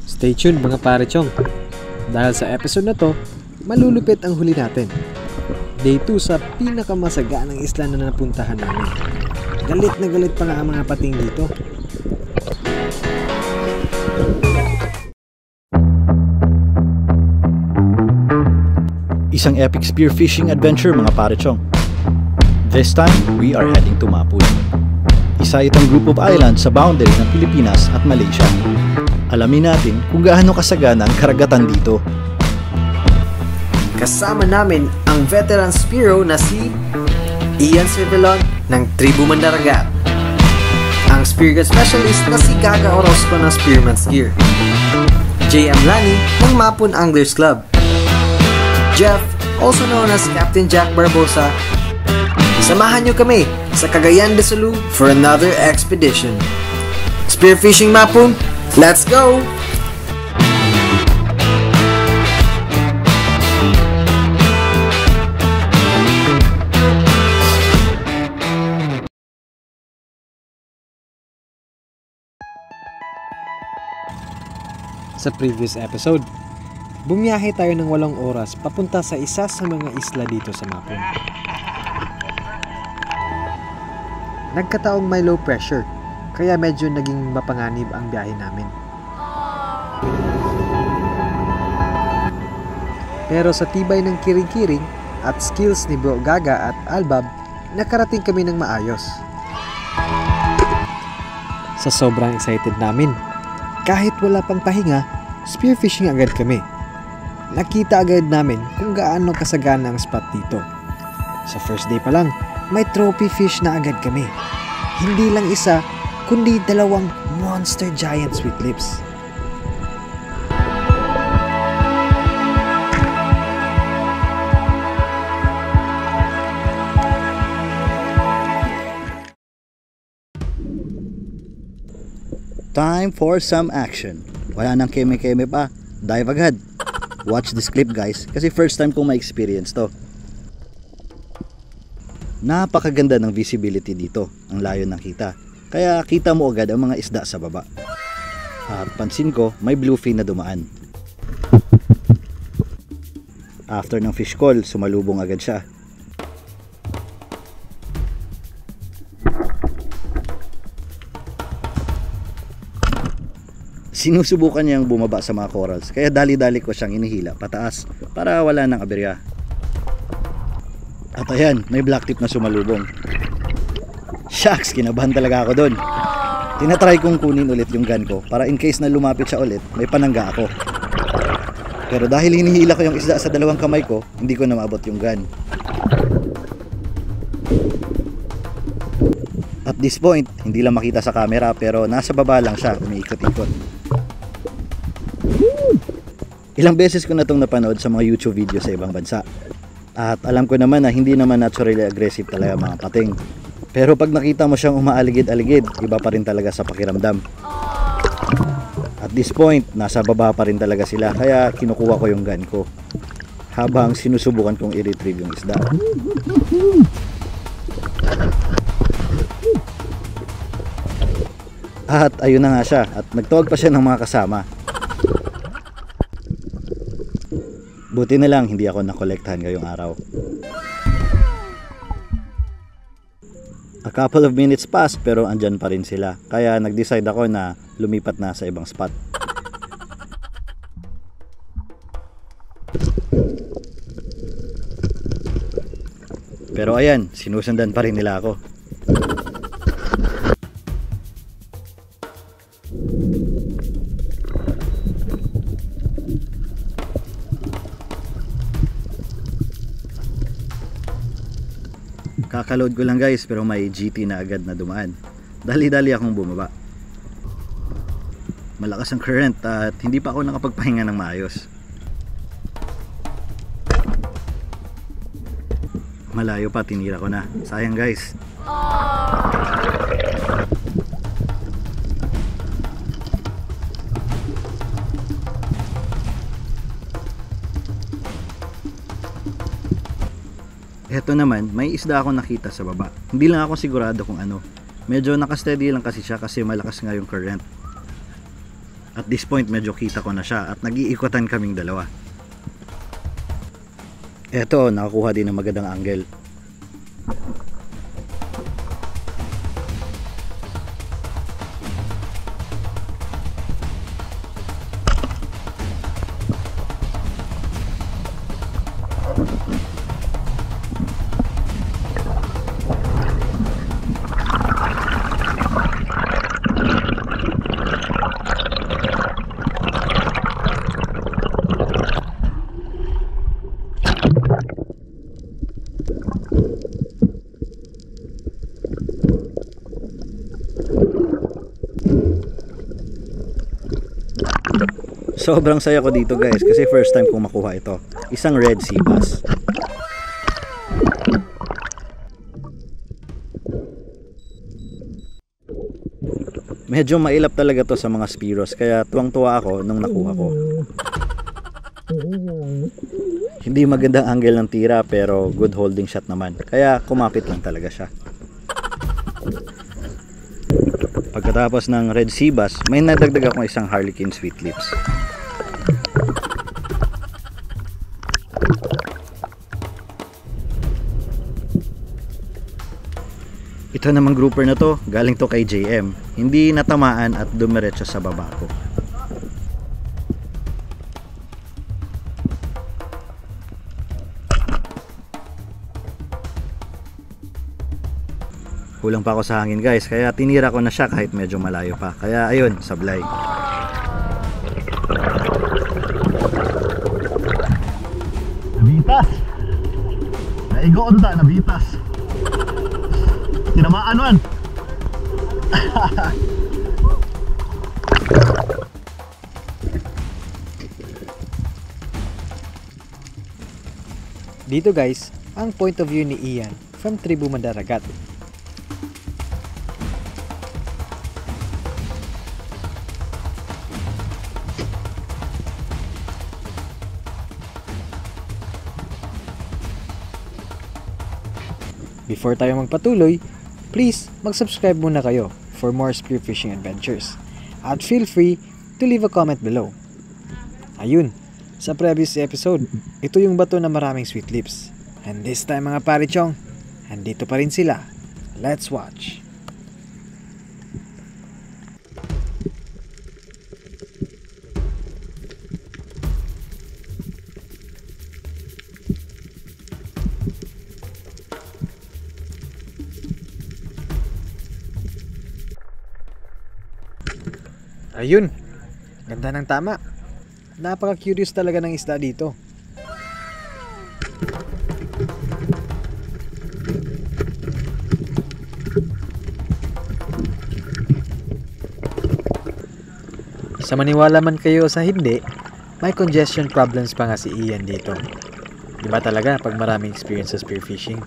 Stay tuned mga pare-chong. Dahil sa episode na to, malulupit ang huli natin. Day 2 sa pinakamasagaang isla na napuntahan namin. Galit na galit pa nga ang mga pating dito. Isang epic spearfishing adventure mga pare-chong. This time, we are heading to Mapun. Isa itong group of islands sa boundary ng Pilipinas at Malaysia. Alamin natin kung gaano kasagana ang karagatan dito. Kasama namin ang veteran spearo na si Ian Cervelon ng Tribu Mandaragat, ang speargun specialist na si Gaga Orozco ng Spearman's Gear, JM Lani ng Mapun Anglers Club, Jeff, also known as Captain Jack Barbosa. Samahan nyo kami sa Cagayan de Sulu for another expedition. Spearfishing Mapun, let's go! Sa previous episode, bumiyahe tayo ng 8 oras papunta sa isa sa mga isla dito sa Mapun. Nagkataong may low pressure, kaya medyo naging mapanganib ang biyahe namin. Pero sa tibay ng kiring-kiring at skills ni Bro Gaga at Albab, nakarating kami ng maayos. Sa sobrang excited namin, kahit wala pang pahinga, spearfishing agad kami. Nakita agad namin kung gaano kasagana ang spot dito. Sa first day pa lang, may trophy fish na agad kami. Hindi lang isa, kundi 2 monster giant sweet lips. Time for some action. Wala nang keme-keme pa. Dive agad. Watch this clip guys, kasi first time kong ma-experience to. Napakaganda ng visibility dito. Ang layo ng kita. Kaya kita mo agad ang mga isda sa baba. At pansin ko, may bluefin na dumaan. After ng fish call, sumalubong agad siya. Sinusubukan niyang bumaba sa mga corals, kaya dali-dali ko siyang inihila pataas para wala nang aberya. At ayan, may black tip na sumalubong. Shucks, kinabahan talaga ako doon. Tinatry kong kunin ulit yung gun ko para in case na lumapit siya ulit, may panangga ako. Pero dahil hinihila ko yung isda sa 2 kamay ko, hindi ko na maabot yung gun. At this point, hindi lang makita sa camera pero nasa baba lang siya, umiikot-ikot. Ilang beses ko na itong napanood sa mga YouTube video sa ibang bansa. At alam ko naman na hindi naman naturally aggressive talaga mga pating. Pero pag nakita mo siyang umaaligid-aligid, iba pa rin talaga sa pakiramdam. At this point, nasa baba pa rin talaga sila, kaya kinukuha ko yung gun ko habang sinusubukan kong i-retrieve yung isda. At ayun na nga siya, at nagtawag pa siya ng mga kasama. Buti na lang hindi ako nakolektahan ngayong araw. A couple of minutes passed pero andyan pa rin sila. Kaya nag-decide ako na lumipat na sa ibang spot. Pero ayan, sinusundan pa rin nila ako. Kakaload ko lang guys, pero may GT na agad na dumaan. Dali-dali akong bumaba. Malakas ang current at hindi pa ako nakapagpahinga ng maayos. Malayo pa, tinira ko na. Sayang guys. Eto naman, may isda ako nakita sa baba. Hindi lang ako sigurado kung ano. Medyo nakasteady lang kasi siya kasi malakas nga yung current. At this point medyo kita ko na siya at nag-iikotan kaming dalawa. Eto, nakakuha din ng magandang angle. Sobrang saya ko dito guys kasi first time kong makuha ito. Isang red sea bass. Medyo mailap talaga to sa mga Spiros kaya tuwang-tuwa ako nung nakuha ko. Hindi magandang angle ng tira pero good holding shot naman. Kaya kumapit lang talaga siya. Pagkatapos ng red sea bass, may nadagdag akong isang Harlequin sweet lips. Ito namang grouper na to, galing to kay JM. Hindi natamaan at dumiretso sa baba ko. Kulang pa ako sa hangin guys, kaya tinira ko na siya kahit medyo malayo pa. Kaya ayun, sablay. Nabitas! Naigo ko na, nabitas! Tinamaan man! Dito guys, ang point of view ni Ian from Tribu Mandaragat. Before tayo magpatuloy, please mag-subscribe muna kayo for more spearfishing adventures. At feel free to leave a comment below. Ayun, sa previous episode, ito yung bato na maraming sweet lips. And this time mga parichong, andito pa rin sila. Let's watch. Ayun, ganda ng tama. Napaka-curious talaga ng isda dito. Sa maniwala man kayo sa hindi, may congestion problems pa nga si Ian dito. Diba talaga pag maraming experience sa spearfishing?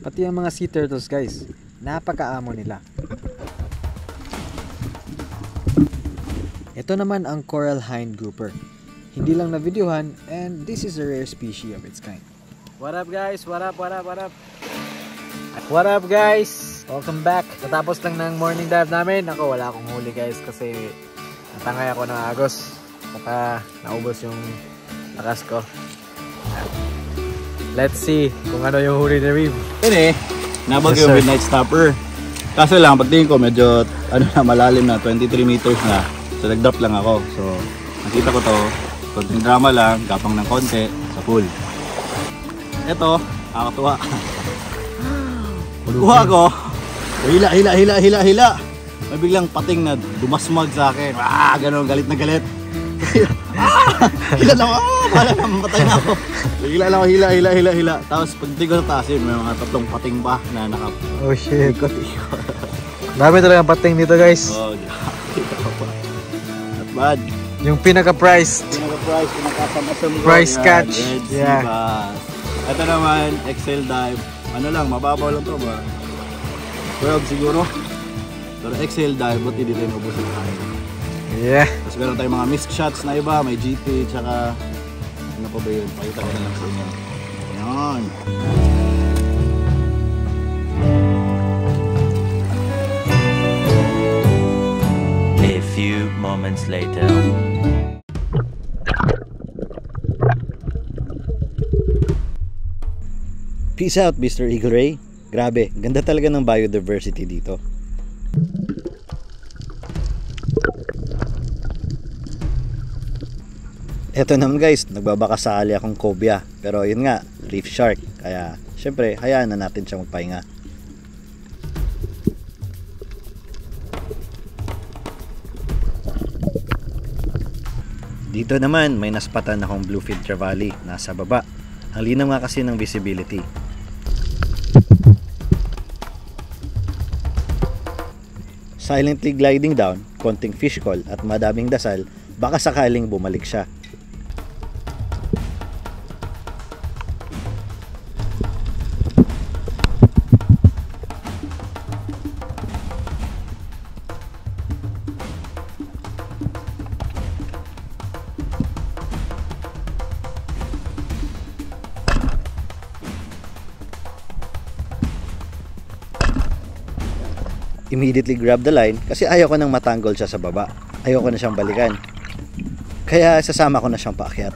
Pati ang mga sea turtles guys, napakaamo nila. Ito naman ang coral hind grouper. Hindi lang na videohan and this is a rare species of its kind. What up guys? What up? What up? What up? What up guys? Welcome back. Natapos lang ng morning dive namin. Ako wala akong huli guys kasi natangay ako ng agos. Saka naubos yung lakas ko. Let's see kung ano yung huli ni Reeve. Ini, nabag yung midnight stopper. Kaso lang, pagtingin ko medyo malalim na, 23 meters na. So nag-drop lang ako. So nakita ko to, konting drama lang, gapang ng konti, sa pool. Eto, nakakatuwa. Pagkuha ko, hila. May biglang pating na dumasmag sa akin. Ganon, galit na galit. Hila lang ako, pala mamatay na ako. Hila lang ako, hila. Tapos pagdating ko sa taas yun, may mga tatlong pating pa na Oh shit. ikot. Dami talaga pating dito guys. Oh, not bad. Yung pinaka-priced. Price catch. Yeah. Ito naman, Excel dive. Ano lang, mababaw lang to ba? 12 siguro. Pero exhale dahil buti dito yung ubos yung kain. Yeah. Tapos meron tayong mga missed shots na iba, may GT, tsaka ano pa ba yun? Pakita ko na lang sa inyo. Ayan. A few moments later. Peace out, Mr. Eagle Ray. Grabe, ganda talaga ng biodiversity dito. Eto naman guys, nagbabaka sakali akong cobia. Pero yun nga, reef shark. Kaya, syempre, hayaan na natin siya magpahinga. Dito naman, may naspatan akong bluefin trevally nasa baba. Ang linaw nga kasi ng visibility. Silently gliding down, konting fish call at madaming dasal, baka sakaling bumalik siya. Immediately grab the line kasi ayaw ko nang matanggol siya sa baba. Ayaw ko na siyang balikan. Kaya sasama ko na siyang paakyat.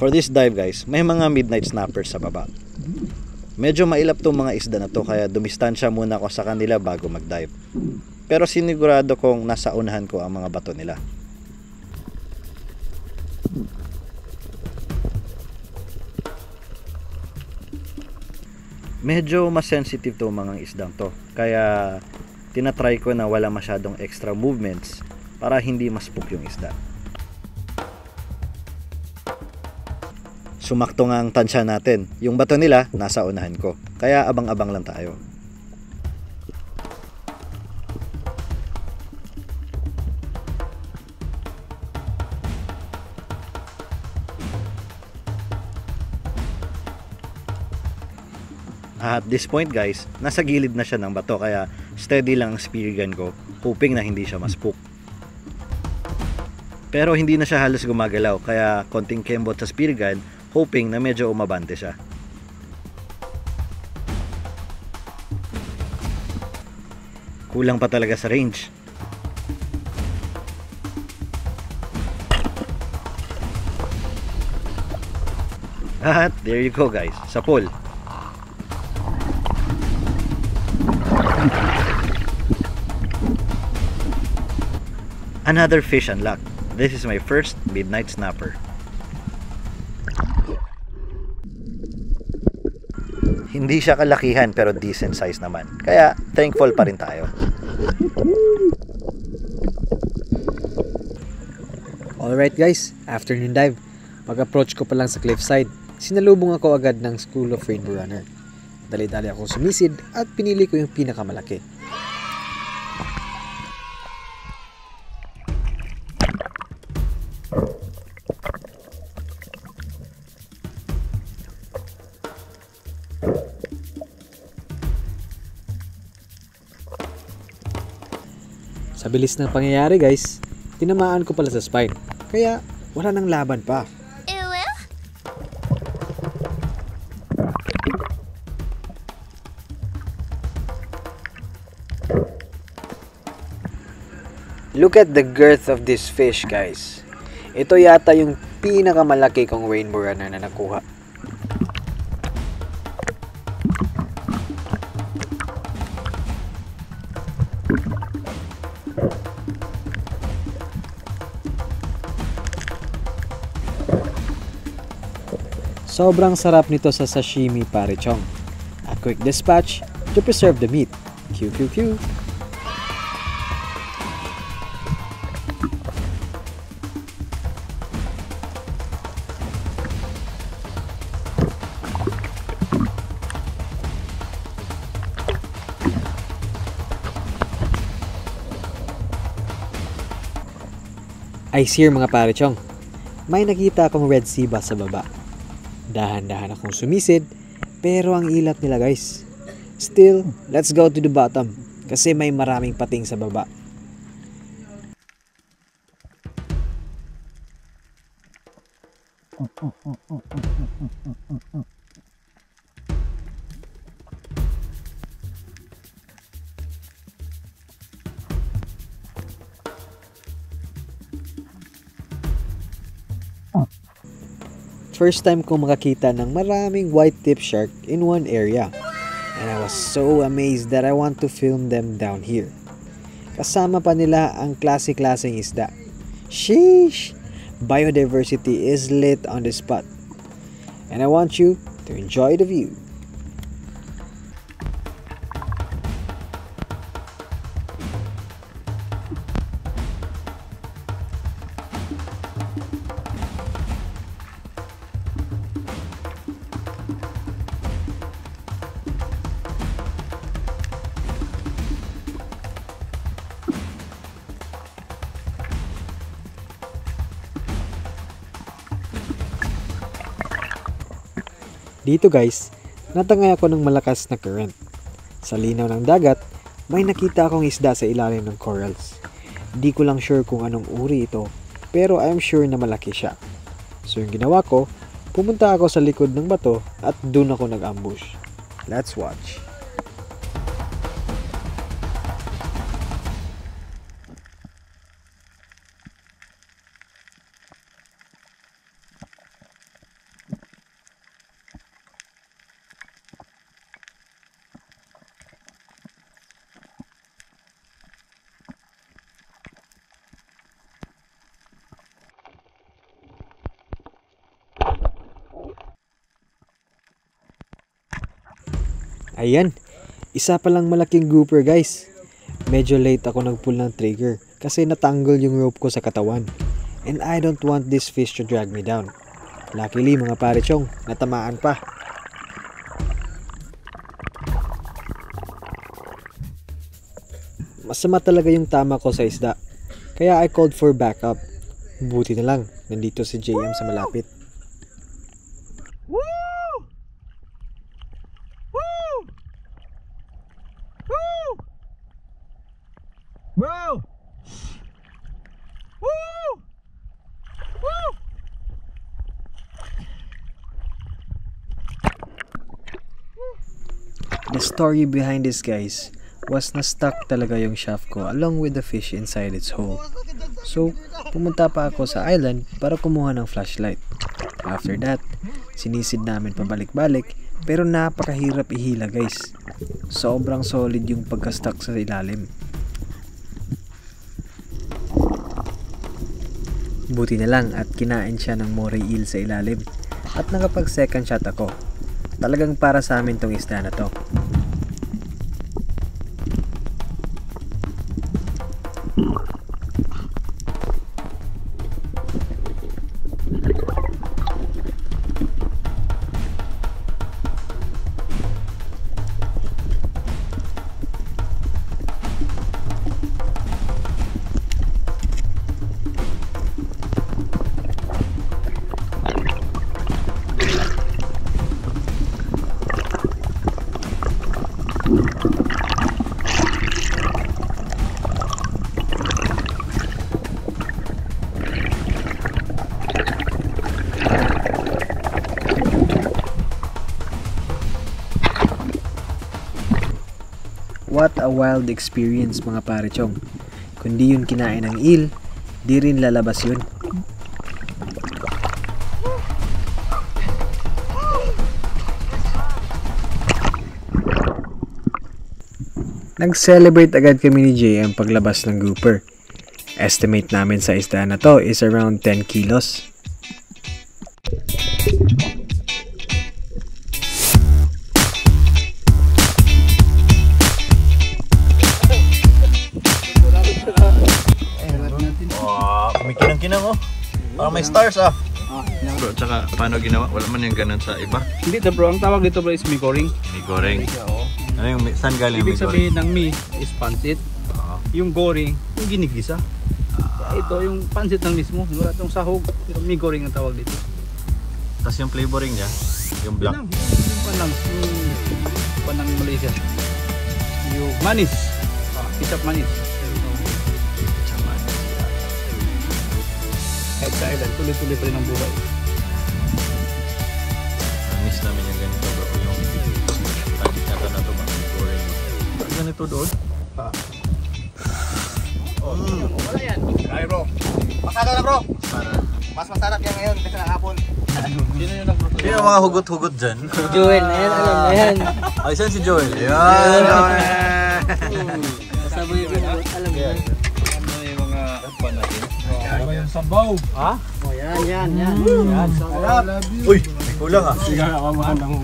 For this dive guys, may mga midnight snappers sa baba. Medyo mailap tong mga isda na to kaya dumistansya muna ako sa kanila bago mag-dive. Pero sinigurado kong nasa unahan ko ang mga bato nila. Medyo mas sensitive to mga isdang to. Kaya tinatry ko na wala masyadong extra movements para hindi maspook yung isda. Sumakto nga ang tansya natin. Yung bato nila, nasa unahan ko. Kaya abang-abang lang tayo. At this point guys, nasa gilid na siya ng bato. Kaya steady lang ang spear gun ko, hoping na hindi siya maspook. Pero hindi na siya halos gumagalaw. Kaya konting kembot sa spear gun, hoping na medyo umabante siya. Kulang pa talaga sa range. At there you go guys, sa pool. Another fish unlocked. This is my first midnight snapper. Hindi siya kalakihan pero decent size naman. Kaya thankful pa rin tayo. Alright guys, afternoon dive. Pag-approach ko pa lang sa cliffside, sinalubong ako agad ng School of Rainbow Runner. Dali-dali ako sumisid at pinili ko yung pinakamalaki. Sa bilis ng pangyayari guys, tinamaan ko pala sa spine. Kaya wala nang laban pa. Look at the girth of this fish guys. Ito yata yung pinakamalaki kong rainbow runner na nakuha. Sobrang sarap nito sa sashimi pare chong. A quick dispatch to preserve the meat. QQQ. I see mga pare chong. May nakita akong Red Sea ba sa baba. Dahan-dahan akong sumisid, pero ang ilat nila guys. Still, let's go to the bottom kasi may maraming pating sa baba. First time ko makakita ng maraming white tip shark in one area. And I was so amazed that I want to film them down here. Kasama pa nila ang klase-klaseng isda. Sheesh! Biodiversity is lit on the spot. And I want you to enjoy the view. Dito guys, natangay ako ng malakas na current. Sa linaw ng dagat, may nakita akong isda sa ilalim ng corals. Di ko lang sure kung anong uri ito, pero I'm sure na malaki siya. So yung ginawa ko, pumunta ako sa likod ng bato at dun ako nag-ambush. Let's watch. Ayan, isa palang malaking grouper guys. Medyo late ako nag-pull ng trigger kasi natanggol yung rope ko sa katawan. And I don't want this fish to drag me down. Luckily mga pare chong, natamaan pa. Masama talaga yung tama ko sa isda. Kaya I called for backup. Buti na lang, nandito si JM sa malapit. Bro! Woo! Woo! The story behind this guys was na stuck talaga yung shaft ko along with the fish inside its hole. So, pumunta pa ako sa island para kumuha ng flashlight. After that, sinisid namin pabalik-balik pero napakahirap ihila guys. Sobrang solid yung pagka-stuck sa ilalim. Buti na lang at kinain siya ng moray eel sa ilalim at nakapag second shot ako. Talagang para sa amin tong isda na to. What a wild experience mga pare chong. Kung di yun kinain ng eel, di rin lalabas yun. Nag-celebrate agad kami ni JM paglabas ng grouper. Estimate namin sa isda na to is around 10 kilos. Kumikinang-kinang oh. Parang may stars ah. Bro, tsaka paano ginawa? Wala man yung ganun sa iba. Hindi to bro, ang tawag dito bro is mi-goring. Mi-goring. Ano yung saan galing Ibig mi-goring? sabihin ng mi is pansit. Yung goring, yung ginigisa. ito yung pansit ng mismo. Wala itong sahog. Yung migoring ang tawag dito. Tapos yung flavoring niya, yung black. Yung panang Malaysia. Yung manis. Kicap manis. Kahit sa island, tuloy-tuloy pa rin ang buhay. Miss namin yung ganito bro. Yung pansit na to ba? Flavoring. Ganito doon? Wala yan. Ay bro, pasado na bro. Mas masarap yan ngayon kasi nakapon. Sino yung nagluto? Sino ang mga hugot-hugot dyan? Joel, ayan, alam na yan. Ay, saan si Joel? Ayan! Kasama yung binugot, alam mo yan. Ano yung mga pan natin? Ano yung sabaw? Ha? Oh, yan, yan, yan. Uy! May kulang ah.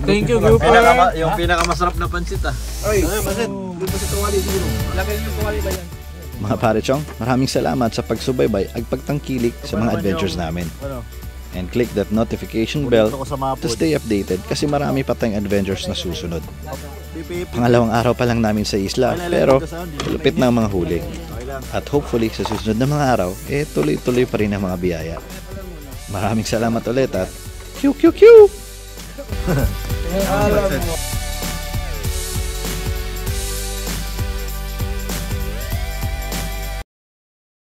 Thank you, group. Yung pinakamasarap na pansit ah. Oy, pansit. Dito sa tuwali siguro. Lagay yung tuwali ba yan? Mga pare chong, maraming salamat sa pagsubaybay at pagtangkilik sa mga adventures namin. And click that notification bell to stay updated kasi marami pa tayong adventures na susunod. Pangalawang araw pa lang namin sa isla pero lupit na ang mga huli. At hopefully sa susunod na mga araw, tuloy-tuloy pa rin ang mga biyaya. Maraming salamat ulit at QQQ!